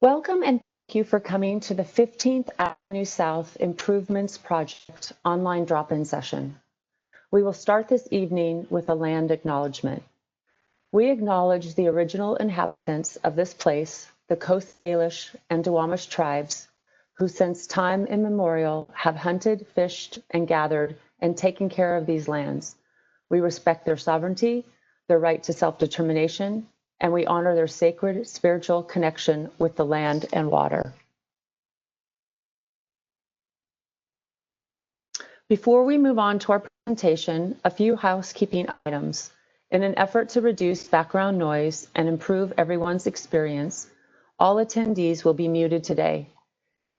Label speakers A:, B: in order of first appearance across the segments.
A: Welcome and thank you for coming to the 15th Avenue South Improvements Project online drop-in session. We will start this evening with a land acknowledgement. We acknowledge the original inhabitants of this place, the Coast Salish and Duwamish tribes, who since time immemorial have hunted, fished, and gathered and taken care of these lands. We respect their sovereignty, their right to self-determination, and we honor their sacred spiritual connection with the land and water. Before we move on to our presentation, a few housekeeping items. In an effort to reduce background noise and improve everyone's experience, all attendees will be muted today.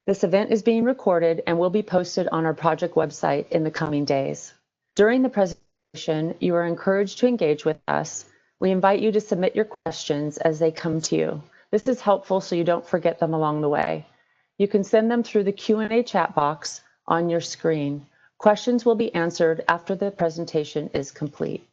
A: This event is being recorded and will be posted on our project website in the coming days. During the presentation, you are encouraged to engage with us. We invite you to submit your questions as they come to you. This is helpful so you don't forget them along the way. You can send them through the Q&A chat box on your screen. Questions will be answered after the presentation is complete.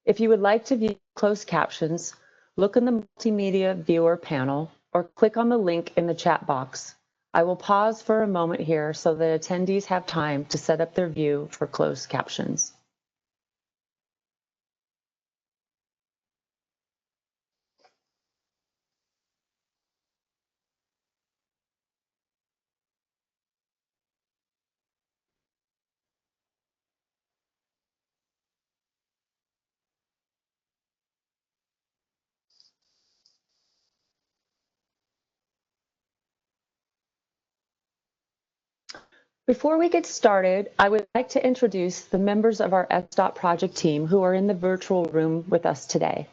A: If you would like to view closed captions, look in the multimedia viewer panel or click on the link in the chat box. I will pause for a moment here so that attendees have time to set up their view for closed captions. Before we get started, I would like to introduce the members of our SDOT project team who are in the virtual room with us today.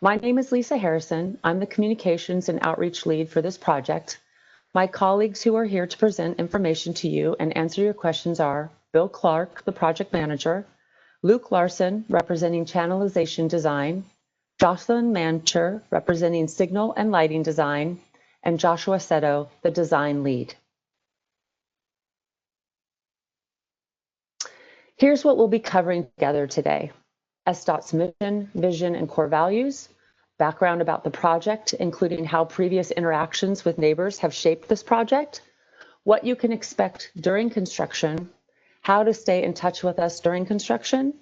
A: My name is Lisa Harrison. I'm the communications and outreach lead for this project. My colleagues who are here to present information to you and answer your questions are Bill Clark, the project manager, Luke Larson, representing channelization design, Jocelyn Mancher, representing signal and lighting design, and Joshua Seto, the design lead. Here's what we'll be covering together today. SDOT's mission, vision, and core values, background about the project, including how previous interactions with neighbors have shaped this project, what you can expect during construction, how to stay in touch with us during construction,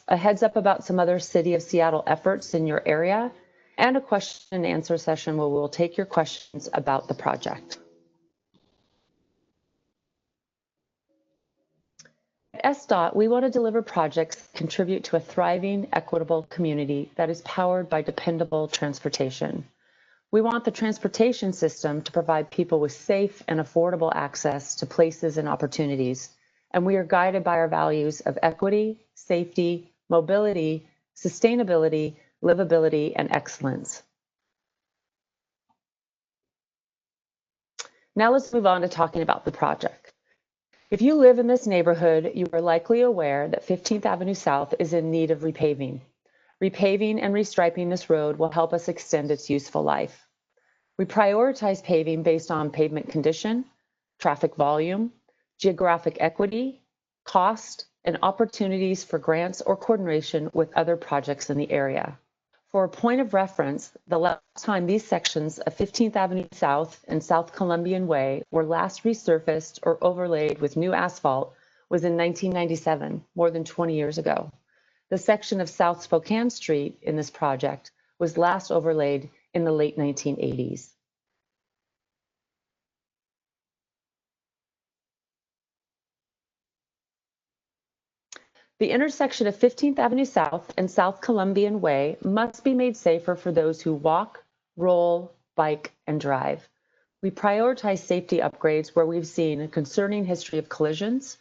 A: a heads up about some other City of Seattle efforts in your area, and a question and answer session where we'll take your questions about the project. At SDOT, we want to deliver projects that contribute to a thriving, equitable community that is powered by dependable transportation. We want the transportation system to provide people with safe and affordable access to places and opportunities, and we are guided by our values of equity, safety, mobility, sustainability, livability, and excellence. Now let's move on to talking about the project. If you live in this neighborhood, you are likely aware that 15th Avenue South is in need of repaving. Repaving and restriping this road will help us extend its useful life. We prioritize paving based on pavement condition, traffic volume, geographic equity, cost, and opportunities for grants or coordination with other projects in the area. For a point of reference, the last time these sections of 15th Avenue South and South Columbian Way were last resurfaced or overlaid with new asphalt was in 1997, more than 20 years ago. The section of South Spokane Street in this project was last overlaid in the late 1980s. The intersection of 15th Avenue South and South Columbian Way must be made safer for those who walk, roll, bike, and drive. We prioritize safety upgrades where we've seen a concerning history of collisions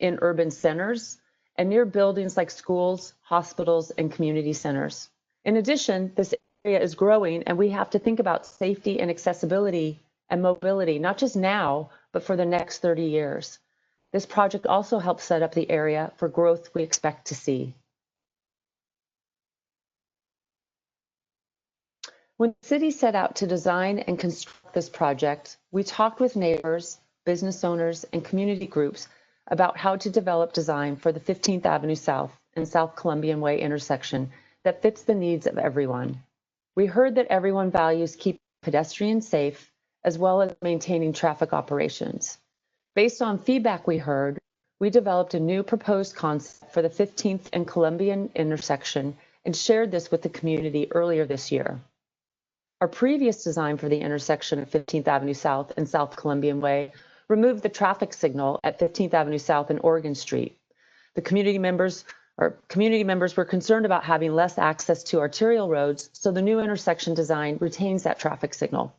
A: in urban centers and near buildings like schools, hospitals, and community centers. In addition, this area is growing and we have to think about safety and accessibility and mobility, not just now, but for the next 30 years. This project also helps set up the area for growth we expect to see. When the city set out to design and construct this project, we talked with neighbors, business owners, and community groups about how to develop design for the 15th Avenue South and South Columbian Way intersection that fits the needs of everyone. We heard that everyone values keeping pedestrians safe as well as maintaining traffic operations. Based on feedback we heard, we developed a new proposed concept for the 15th and Columbian intersection and shared this with the community earlier this year. Our previous design for the intersection of 15th Avenue South and South Columbian Way removed the traffic signal at 15th Avenue South and Oregon Street. The community members were concerned about having less access to arterial roads, so the new intersection design retains that traffic signal.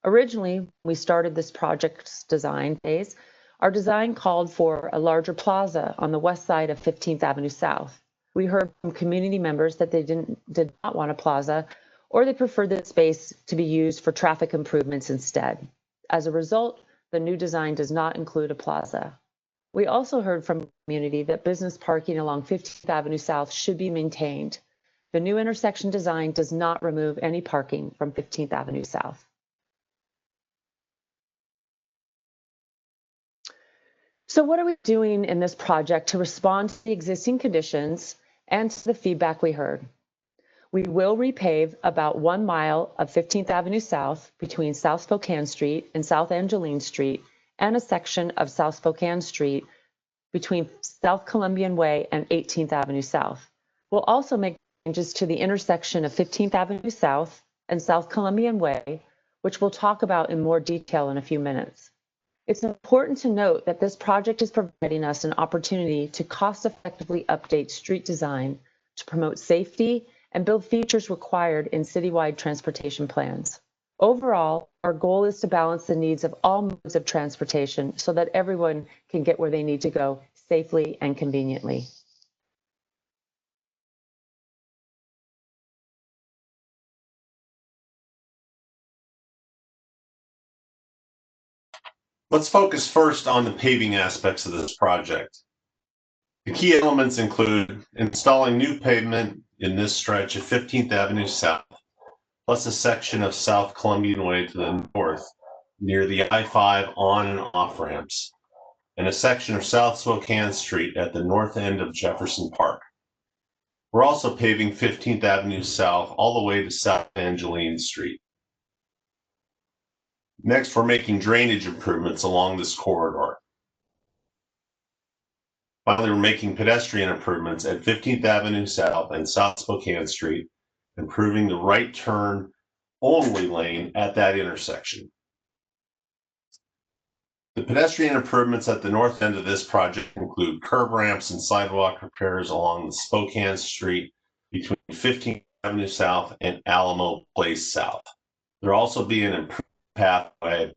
A: Originally, when we started this project's design phase, our design called for a larger plaza on the west side of 15th Avenue South. We heard from community members that they did not want a plaza, or they preferred the space to be used for traffic improvements instead. As a result, the new design does not include a plaza. We also heard from the community that business parking along 15th Avenue South should be maintained. The new intersection design does not remove any parking from 15th Avenue South. So what are we doing in this project to respond to the existing conditions and to the feedback we heard? We will repave about 1 mile of 15th Avenue South between South Spokane Street and South Angeline Street, and a section of South Spokane Street between South Columbian Way and 18th Avenue South. We'll also make changes to the intersection of 15th Avenue South and South Columbian Way, which we'll talk about in more detail in a few minutes. It's important to note that this project is providing us an opportunity to cost-effectively update street design to promote safety and build features required in citywide transportation plans. Overall, our goal is to balance the needs of all modes of transportation so that everyone can get where they need to go safely and conveniently.
B: Let's focus first on the paving aspects of this project. The key elements include installing new pavement in this stretch of 15th Avenue South, plus a section of South Columbian Way to the north near the I-5 on and off ramps, and a section of South Spokane Street at the north end of Jefferson Park. We're also paving 15th Avenue South all the way to South Angeline Street. Next, we're making drainage improvements along this corridor. Finally, we're making pedestrian improvements at 15th Avenue South and South Spokane Street, improving the right turn only lane at that intersection. The pedestrian improvements at the north end of this project include curb ramps and sidewalk repairs along the Spokane Street between 15th Avenue South and Alamo Place South. There'll also be an improved pathway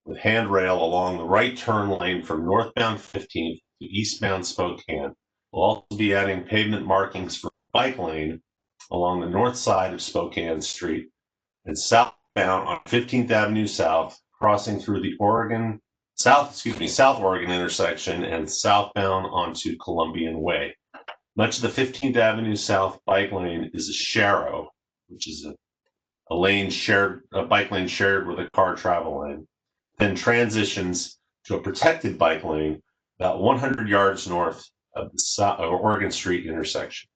B: with handrail along the right turn lane from northbound 15th to eastbound Spokane. We'll also be adding pavement markings for bike lane along the north side of Spokane Street and southbound on 15th Avenue South, crossing through the South Oregon intersection and southbound onto Columbian Way. Much of the 15th Avenue South bike lane is a sharrow, which is a bike lane shared with a car travel lane, then transitions to a protected bike lane about 100 yards north of the Oregon Street intersection.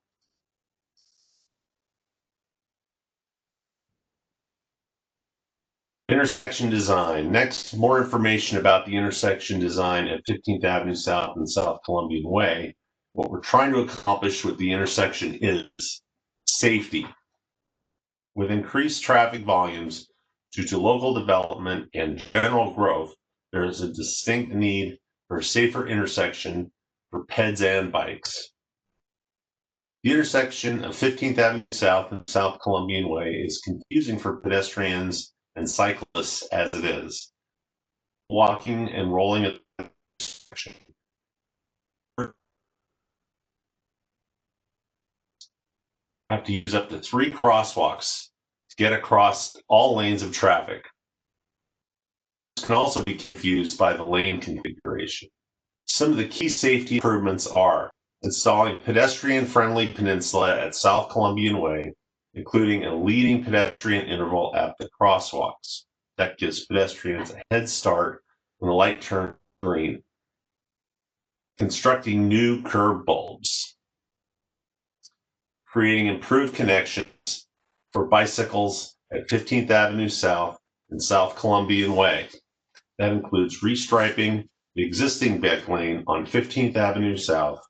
B: Intersection design. Next, more information about the intersection design at 15th Avenue South and South Columbian Way. What we're trying to accomplish with the intersection is safety. With increased traffic volumes due to local development and general growth, there is a distinct need for a safer intersection for peds and bikes. The intersection of 15th Avenue South and South Columbian Way is confusing for pedestrians and cyclists as it is. Walking and rolling at the intersection. Have to use up to 3 crosswalks to get across all lanes of traffic. This can also be confused by the lane configuration. Some of the key safety improvements are installing pedestrian-friendly peninsula at South Columbian Way, including a leading pedestrian interval at the crosswalks. That gives pedestrians a head start when the light turns green. Constructing new curb bulbs. Creating improved connections for bicycles at 15th Avenue South and South Columbian Way. That includes restriping the existing bike lane on 15th Avenue South,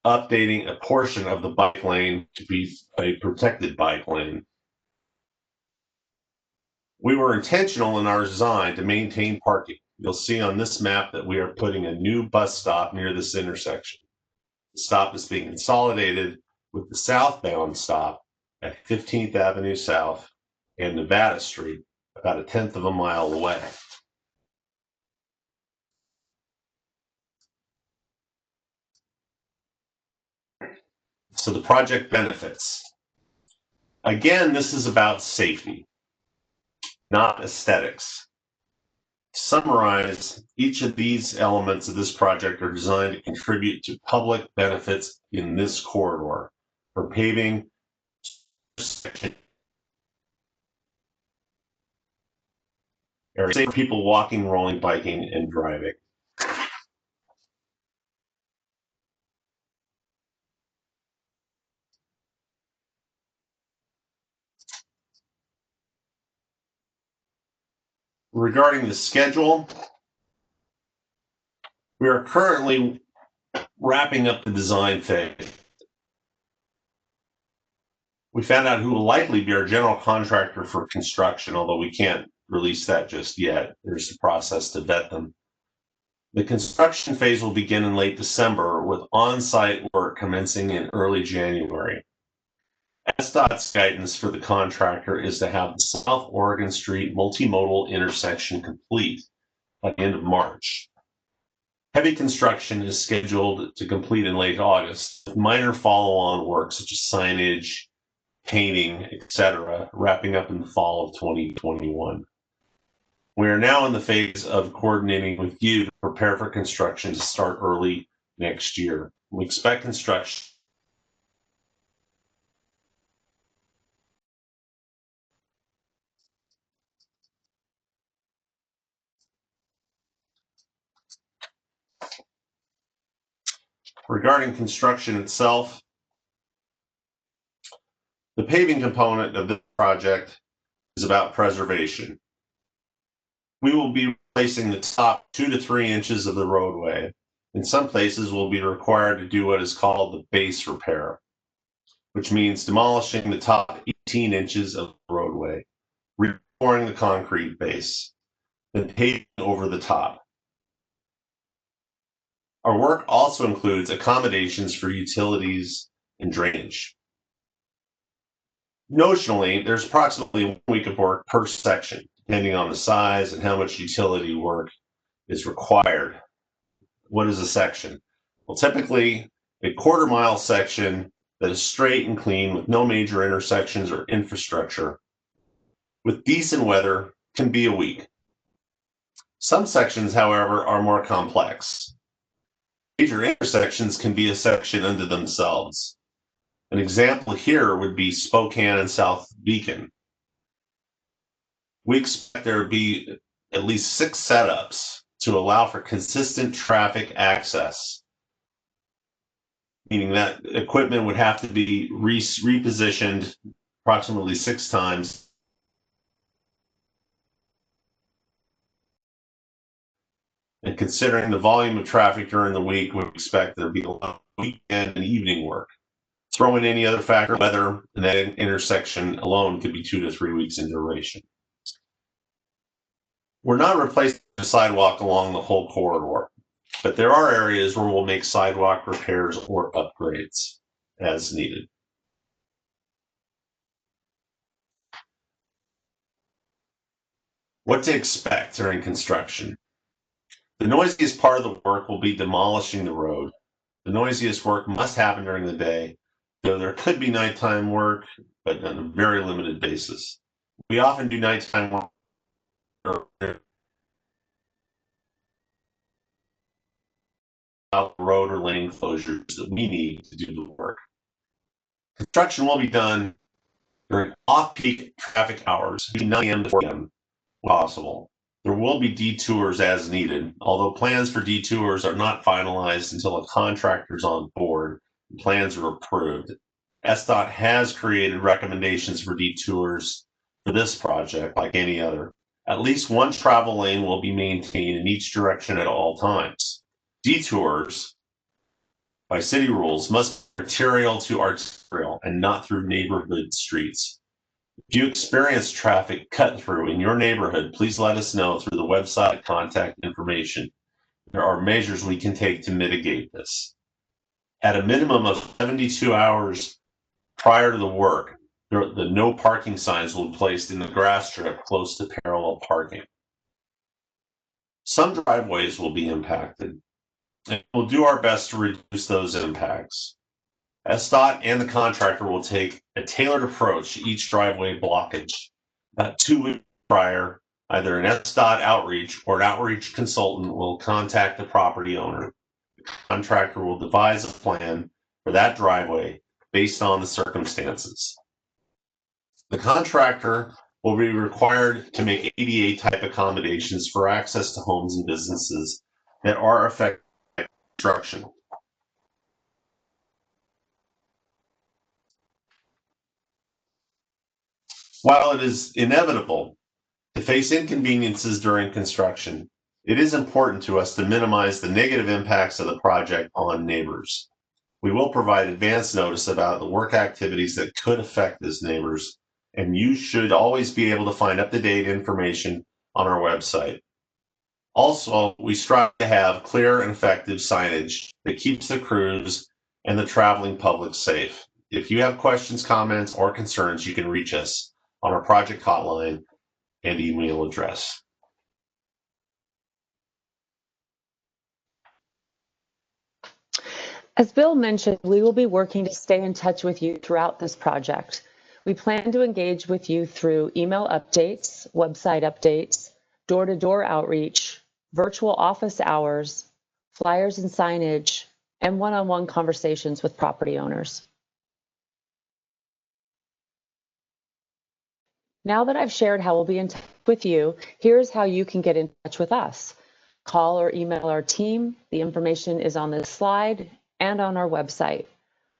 B: updating a portion of the bike lane to be a protected bike lane. We were intentional in our design to maintain parking. You'll see on this map that we are putting a new bus stop near this intersection. The stop is being consolidated with the southbound stop at 15th Avenue South and Nevada Street, about a 1/10 of a mile away. So the project benefits. Again, this is about safety, not aesthetics. To summarize, each of these elements of this project are designed to contribute to public benefits in this corridor for paving, safe for people walking, rolling, biking, and driving. Regarding the schedule, we are currently wrapping up the design phase. We found out who will likely be our general contractor for construction, although we can't release that just yet. There's a process to vet them. The construction phase will begin in late December with on-site work commencing in early January. SDOT's guidance for the contractor is to have the South Oregon Street multimodal intersection complete by the end of March. Heavy construction is scheduled to complete in late August, with minor follow-on work such as signage, painting, etc., wrapping up in the fall of 2021. We are now in the phase of coordinating with you to prepare for construction to start early next year. We expect construction regarding construction itself. The paving component of the project is about preservation. We will be replacing the top 2 to 3 inches of the roadway. In some places, we'll be required to do what is called the base repair, which means demolishing the top 18 inches of the roadway, repouring the concrete base, then paving over the top. Our work also includes accommodations for utilities and drainage. Notionally, there's approximately 1 week of work per section, depending on the size and how much utility work is required. What is a section? Well, typically a 1/4 mile section that is straight and clean with no major intersections or infrastructure with decent weather can be a week. Some sections, however, are more complex. Major intersections can be a section unto themselves. An example here would be Spokane and South Beacon. We expect there to be at least 6 setups to allow for consistent traffic access, meaning that equipment would have to be repositioned approximately 6 times. And considering the volume of traffic during the week, we expect there to be a lot of weekend and evening work. Throw in any other factor, weather, and that intersection alone could be 2 to 3 weeks in duration. We're not replacing the sidewalk along the whole corridor, but there are areas where we'll make sidewalk repairs or upgrades as needed. What to expect during construction? The noisiest part of the work will be demolishing the road. The noisiest work must happen during the day, though there could be nighttime work, but on a very limited basis. We often do nighttime work out the road or lane closures that we need to do the work. Construction will be done during off-peak traffic hours, 9 a.m. to 4 p.m. possible. There will be detours as needed, although plans for detours are not finalized until a contractor's on board and plans are approved. SDOT has created recommendations for detours for this project, like any other. At least one travel lane will be maintained in each direction at all times. Detours, by city rules, must be arterial to arterial and not through neighborhood streets. If you experience traffic cut through in your neighborhood, please let us know through the website contact information. There are measures we can take to mitigate this. At a minimum of 72 hours prior to the work, the no parking signs will be placed in the grass strip close to parallel parking. Some driveways will be impacted, and we'll do our best to reduce those impacts. SDOT and the contractor will take a tailored approach to each driveway blockage. About 2 weeks prior, either an SDOT outreach or an outreach consultant will contact the property owner. The contractor will devise a plan for that driveway based on the circumstances. The contractor will be required to make ADA type accommodations for access to homes and businesses that are affected by construction. While it is inevitable to face inconveniences during construction, it is important to us to minimize the negative impacts of the project on neighbors. We will provide advance notice about the work activities that could affect these neighbors, and you should always be able to find up-to-date information on our website. Also, we strive to have clear and effective signage that keeps the crews and the traveling public safe. If you have questions, comments, or concerns, you can reach us on our project hotline and email address.
A: As Bill mentioned, we will be working to stay in touch with you throughout this project. We plan to engage with you through email updates, website updates, door-to-door outreach, virtual office hours, flyers and signage, and one-on-one conversations with property owners. Now that I've shared how we'll be in touch with you, here's how you can get in touch with us. Call or email our team. The information is on this slide and on our website.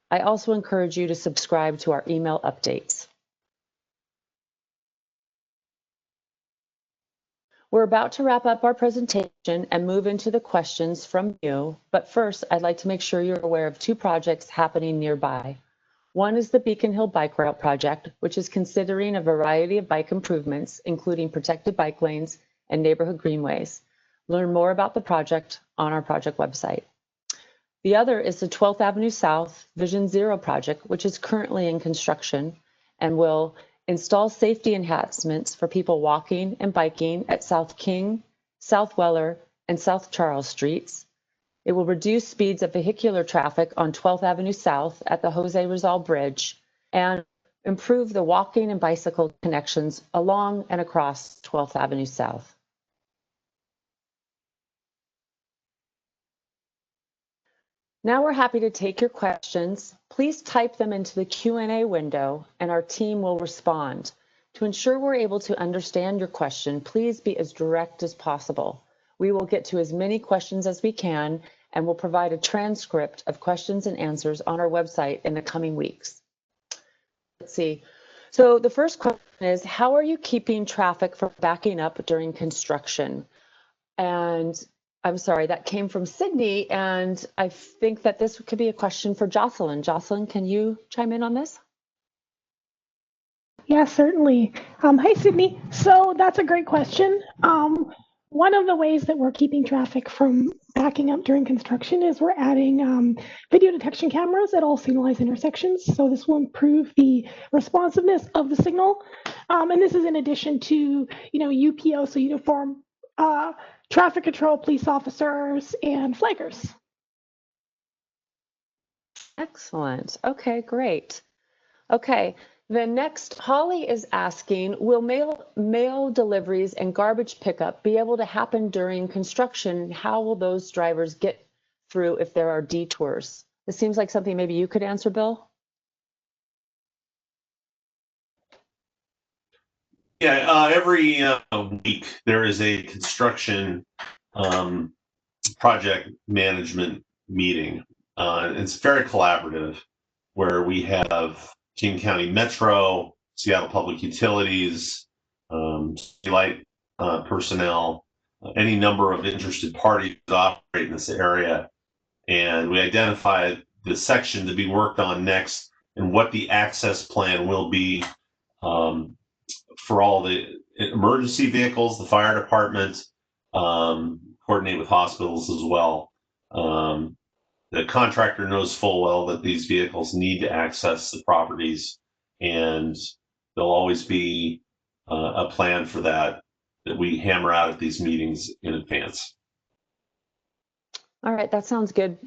A: I also encourage you to subscribe to our email updates. We're about to wrap up our presentation and move into the questions from you, but first I'd like to make sure you're aware of 2 projects happening nearby. One is the Beacon Hill Bike Route Project, which is considering a variety of bike improvements, including protected bike lanes and neighborhood greenways. Learn more about the project on our project website. The other is the 12th Avenue South Vision Zero project, which is currently in construction and will install safety enhancements for people walking and biking at South King, South Weller, and South Charles Streets. It will reduce speeds of vehicular traffic on 12th Avenue South at the Jose Rizal Bridge and improve the walking and bicycle connections along and across 12th Avenue South. Now we're happy to take your questions. Please type them into the Q&A window and our team will respond. To ensure we're able to understand your question, please be as direct as possible. We will get to as many questions as we can and will provide a transcript of questions and answers on our website in the coming weeks. Let's see. So the first question is, how are you keeping traffic from backing up during construction? And I'm sorry, that came from Sydney, and I think that this could be a question for Jocelyn. Jocelyn, can you chime in on this?
C: Yeah, certainly. Hi, Sydney. So that's a great question. One of the ways that we're keeping traffic from backing up during construction is we're adding video detection cameras at all signalized intersections. So this will improve the responsiveness of the signal. And this is in addition to, UPO, so uniform traffic control police officers and flaggers.
A: Excellent. Okay, great. Okay. The next, Holly is asking, will mail deliveries and garbage pickup be able to happen during construction? How will those drivers get through if there are detours? This seems like something maybe you could answer, Bill.
B: Yeah, every week there is a construction project management meeting. It's very collaborative. where we have King County Metro, Seattle Public Utilities, light personnel, any number of interested parties that operate in this area. And we identified the section to be worked on next and what the access plan will be for all the emergency vehicles, the fire department, coordinate with hospitals as well. The contractor knows full well that these vehicles need to access the properties, and there'll always be a plan for that we hammer out at these meetings in advance.
A: All right, that sounds good.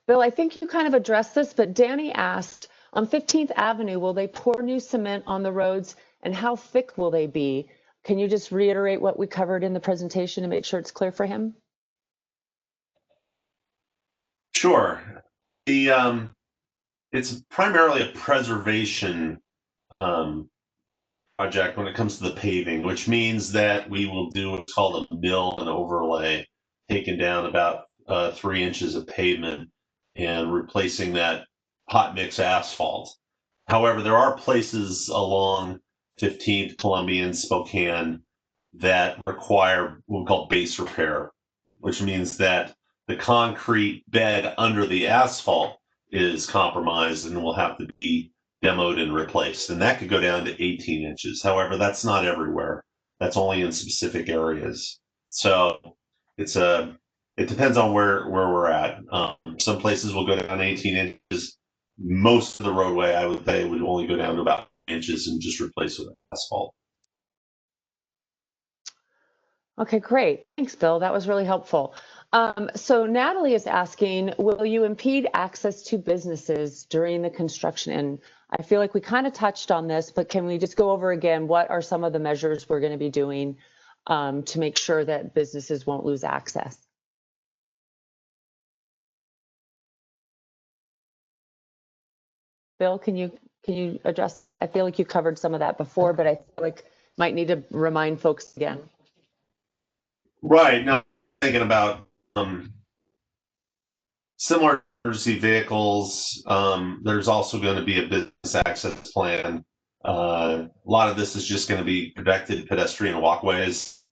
A: Bill, I think you kind of addressed this, but Danny asked, on 15th Avenue, will they pour new cement on the roads, and how thick will they be? Can you just reiterate what we covered in the presentation to make sure it's clear for him?
B: Sure. It's primarily a preservation project when it comes to the paving, which means that we will do what's called a mill and overlay, taking down about 3 inches of pavement and replacing that hot mix asphalt. However, there are places along 15th, Columbia, and Spokane that require what we call base repair, which means that the concrete bed under the asphalt is compromised and will have to be demoed and replaced. And that could go down to 18 inches. However, that's not everywhere. That's only in specific areas. So it depends on where we're at. Some places will go down 18 inches. Most of the roadway, I would say, would only go down to about inches and just replace with asphalt.
A: Okay, great. Thanks, Bill. That was really helpful. So Natalie is asking, will you impede access to businesses during the construction? And I feel like we kind of touched on this, but can we just go over again, what are some of the measures we're going to be doing to make sure that businesses won't lose access? Bill, can you address? I feel like you covered some of that before, but I feel like might need to remind folks again.
B: Right. Now, thinking about similar emergency vehicles, there's also going to be a business access plan. A lot of this is just going to be protected pedestrian walkways.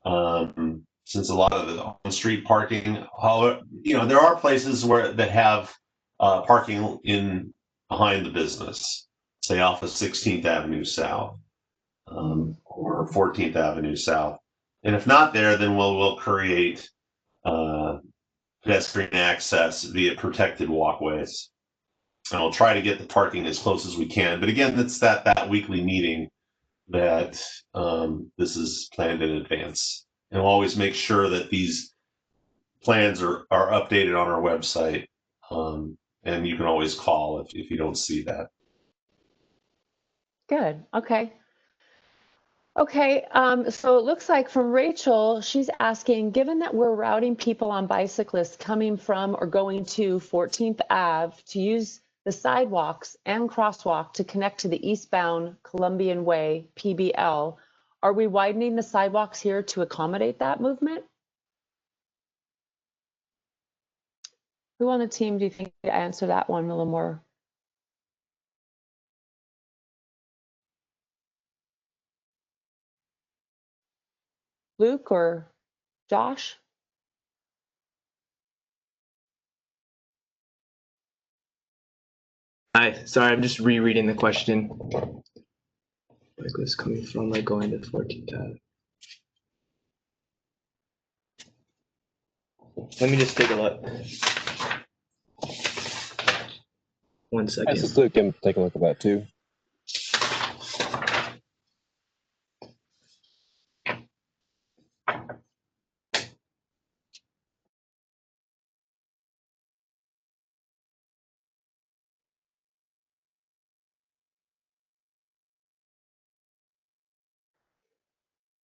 B: Since a lot of the on-street parking, there are places that have parking in behind the business, say off of 16th Avenue South or 14th Avenue South. And if not there, then we'll create pedestrian access via protected walkways. And we'll try to get the parking as close as we can. But again, it's that weekly meeting that this is planned in advance. And we'll always make sure that these plans are updated on our website. And you can always call if you don't see that.
A: Good. Okay. Okay, so it looks like from Rachel, she's asking, given that we're routing people on bicyclists coming from or going to 14th Ave to use the sidewalks and crosswalk to connect to the eastbound Columbian Way, PBL, are we widening the sidewalks here to accommodate that movement? Who on the team do you think could answer that one a little more? Luke or Josh?
D: Hi, sorry, I'm just rereading the question. Like this coming from like going to 14th Ave. Let me just take a look. 1 second.
E: I think Luke can take a look at that too.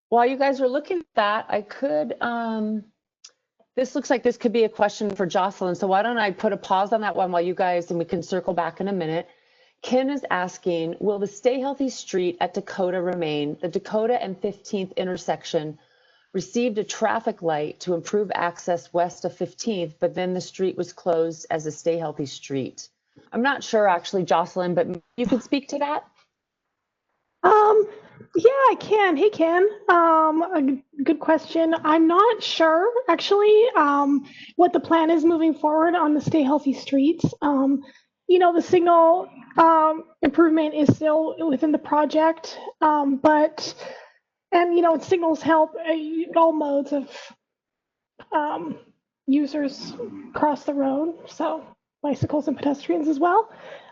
A: While you guys are looking at that, I could, this looks like this could be a question for Jocelyn. So why don't I put a pause on that one while you guys, and we can circle back in a minute. Ken is asking, will the Stay Healthy Street at Dakota remain? The Dakota and 15th intersection received a traffic light to improve access west of 15th, but then the street was closed as a Stay Healthy Street. I'm not sure actually, Jocelyn, but you could speak to that.
C: Yeah, I can. Hey, Ken. A good question. I'm not sure actually what the plan is moving forward on the Stay Healthy Streets. The signal improvement is still within the project, signals help all modes of users cross the road, so bicycles and pedestrians as well.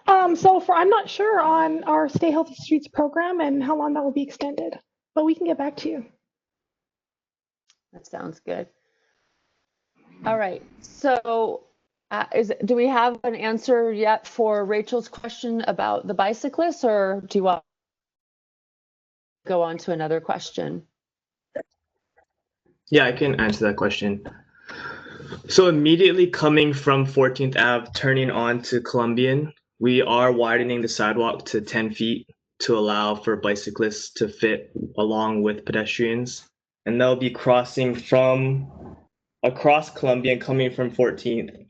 C: I'm not sure on our Stay Healthy Streets program and how long that will be extended, but we can get back to you.
A: That sounds good. All right. So do we have an answer yet for Rachel's question about the bicyclists, or do you want to go on to another question?
D: Yeah, I can answer that question. So immediately coming from 14th Ave, turning on to Columbian, we are widening the sidewalk to 10 feet to allow for bicyclists to fit along with pedestrians. And they'll be crossing from across Columbian coming from 14th.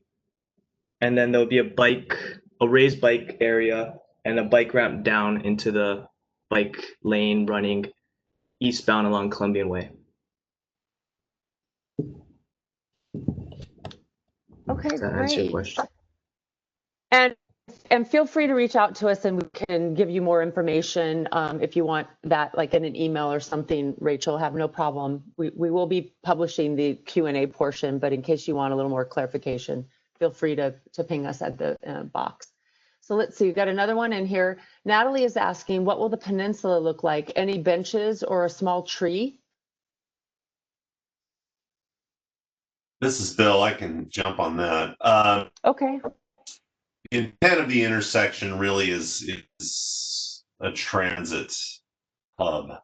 D: And then there'll be a raised bike area and a bike ramp down into the bike lane running eastbound along Columbian Way.
A: Okay,
D: Does that answer your
A: great.
D: question?
A: And feel free to reach out to us and we can give you more information if you want that, like in an email or something. Rachel, have no problem. We will be publishing the Q&A portion, but in case you want a little more clarification, feel free to ping us at the box. So let's see, we've got another one in here. Natalie is asking, what will the peninsula look like? Any benches or a small tree?
B: This is Bill. I can jump on that.
A: Okay.
B: The intent of the intersection really is a transit hub.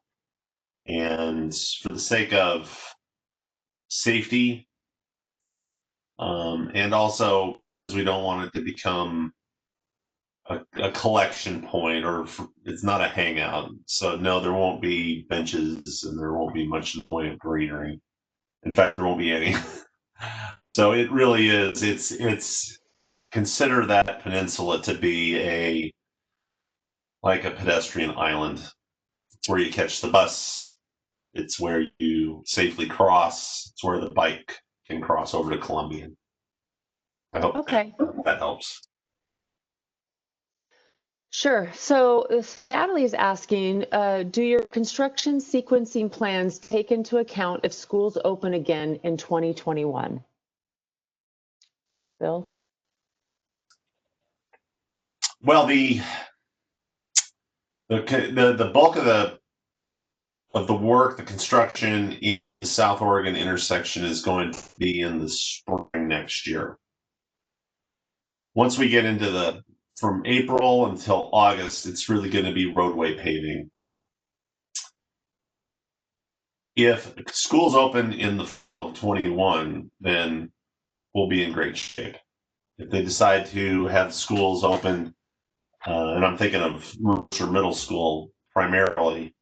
B: And for the sake of safety, and also we don't want it to become a collection point, or it's not a hangout. So no, there won't be benches and there won't be much in the way of greenery. In fact, there won't be any. So it really is, it's consider that peninsula to be like a pedestrian island. It's where you catch the bus. It's where you safely cross. It's where the bike can cross over to Columbian. I hope that helps.
A: Sure. So Natalie is asking, do your construction sequencing plans take into account if schools open again in 2021? Bill?
B: Well, the bulk of the work, the construction in the South Oregon intersection is going to be in the spring next year. Once we get into from April until August, it's really going to be roadway paving. If schools open in the fall of 21, then we'll be in great shape. If they decide to have schools open, and I'm thinking of Mercer Middle School primarily,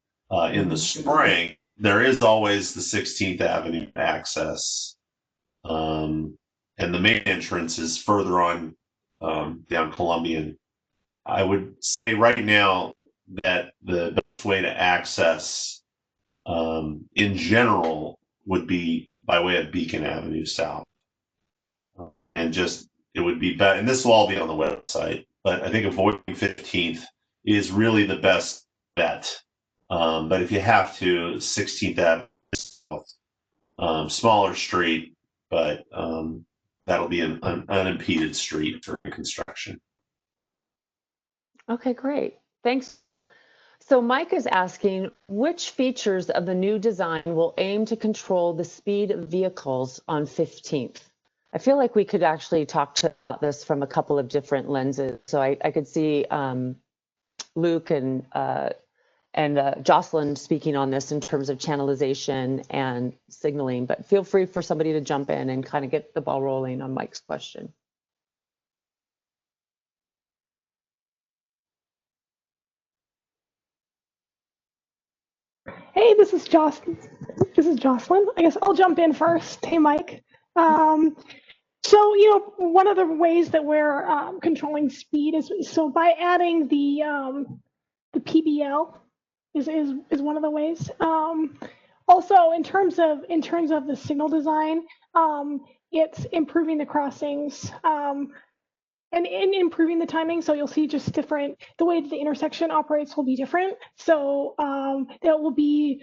B: in the spring, there is always the 16th Avenue access. And the main entrance is further on down Columbian. I would say right now that the best way to access in general would be by way of Beacon Avenue South. And it would be better, and this will all be on the website, but I think avoiding 15th is really the best bet. But if you have to, 16th Avenue South, smaller street, but that'll be an unimpeded street for construction.
A: Okay, great. Thanks. So Mike is asking, which features of the new design will aim to control the speed of vehicles on 15th? I feel like we could actually talk about this from a couple of different lenses. So I could see Luke and Jocelyn speaking on this in terms of channelization and signaling, but feel free for somebody to jump in and kind of get the ball rolling on Mike's question.
C: Hey, this is Jocelyn. I guess I'll jump in first. Hey, Mike. So, one of the ways that we're controlling speed is so by adding the PBL is one of the ways. Also, in terms of the signal design, it's improving the crossings and improving the timing. So you'll see just different, the way the intersection operates will be different. So there'll be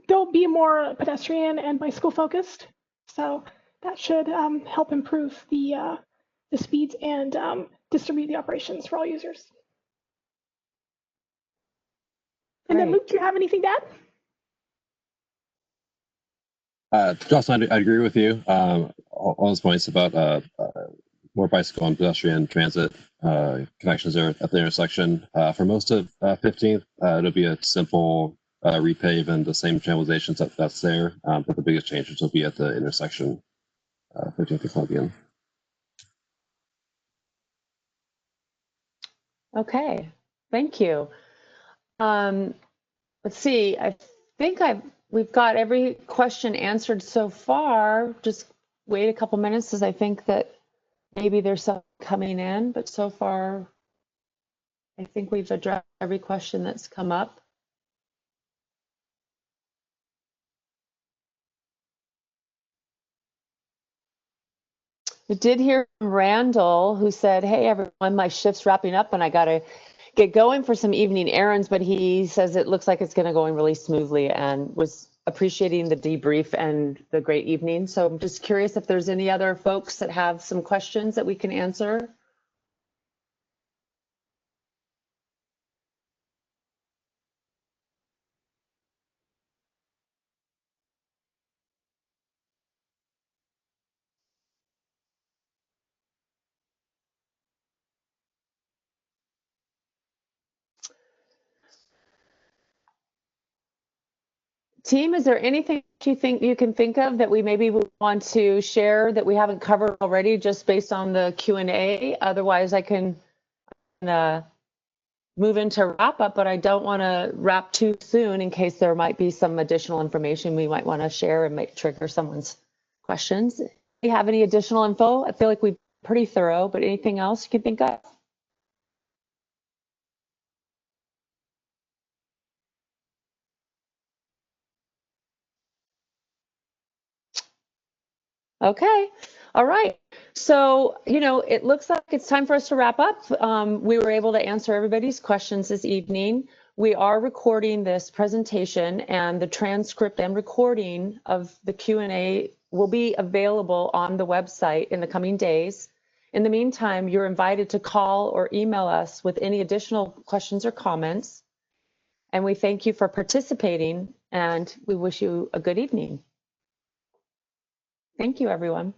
C: more pedestrian and bicycle focused. So that should help improve the speeds and distribute the operations for all users. And then, Luke, do you have anything to add?
E: Jocelyn, I agree with you. All those points about more bicycle and pedestrian transit connections there at the intersection. For most of 15th, it'll be a simple repave and the same channelizations that's there, but the biggest changes will be at the intersection, 15th and Columbian.
A: Okay, thank you. Let's see, I think we've got every question answered so far. Just wait a couple minutes, as I think that maybe there's some coming in, but so far I think we've addressed every question that's come up. We did hear from Randall, who said, hey, everyone, my shift's wrapping up and I got to get going for some evening errands, but he says it looks like it's going to go really smoothly and was appreciating the debrief and the great evening. So I'm just curious if there's any other folks that have some questions that we can answer. Team, is there anything you think you can think of that we maybe want to share that we haven't covered already, just based on the Q&A? Otherwise, I can move into wrap up, but I don't want to wrap too soon in case there might be some additional information we might want to share and might trigger someone's questions. Do you have any additional info? I feel like we've been pretty thorough, but anything else you can think of? Okay. All right. So, it looks like it's time for us to wrap up. We were able to answer everybody's questions this evening. We are recording this presentation, and the transcript and recording of the Q&A will be available on the website in the coming days. In the meantime, you're invited to call or email us with any additional questions or comments. And we thank you for participating, and we wish you a good evening. Thank you, everyone.